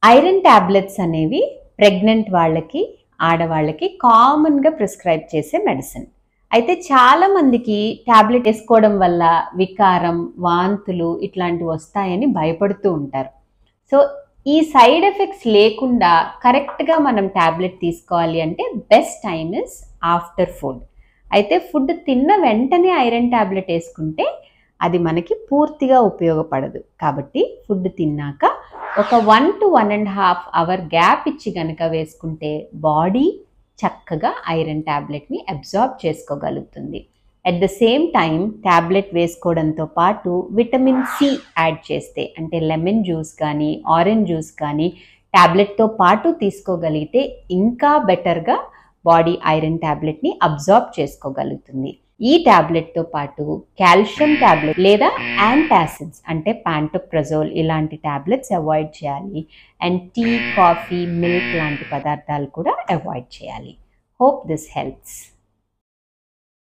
Iron tablets అనేవి pregnant వాళ్ళకి, ఆడవాళ్ళకి కామన్గా ప్రిస్క్రైబ్ చేసే మెడిసిన్. అయితే చాలా మందికి టాబ్లెట్ వేసుకోవడం వల్ల వికారం, వాంతులు ఇట్లాంటివి వస్తాయని భయపడుతూ ఉంటారు. సో ఈ సైడ్ ఎఫెక్ట్స్ లేకుండా కరెక్ట్గా మనం టాబ్లెట్ తీసుకోవాలి అంటే best time is after food. అయితే ఫుడ్ తిన్న వెంటనే ఐరన్ టాబ్లెట్ వేసుకుంటే అది మనకి పూర్తిగా ఉపయోగపడదు. కాబట్టి ఫుడ్ తిన్నాక ఒక 1 to 1.5 అవర్ గ్యాప్ ఇచ్చి కనుక వేసుకుంటే బాడీ చక్కగా ఐరన్ టాబ్లెట్ని అబ్జార్బ్ చేసుకోగలుగుతుంది. At the same time tablet వేసుకోవడంతో పాటు విటమిన్ సి యాడ్ చేస్తే, అంటే లెమన్ జ్యూస్ కానీ ఆరెంజ్ జ్యూస్ కానీ టాబ్లెట్తో పాటు తీసుకోగలిగితే ఇంకా బెటర్గా బాడీ ఐరన్ టాబ్లెట్ని అబ్జార్బ్ చేసుకోగలుగుతుంది. ఈ టాబ్లెట్తో పాటు కాల్షియం టాబ్లెట్ లేదా యాంటాసిడ్స్ అంటే ప్యాంటోప్రజోల్ ఇలాంటి టాబ్లెట్స్ అవాయిడ్ చేయాలి. అండ్ టీ, కాఫీ, మిల్క్ లాంటి పదార్థాలు కూడా అవాయిడ్ చేయాలి. Hope this helps.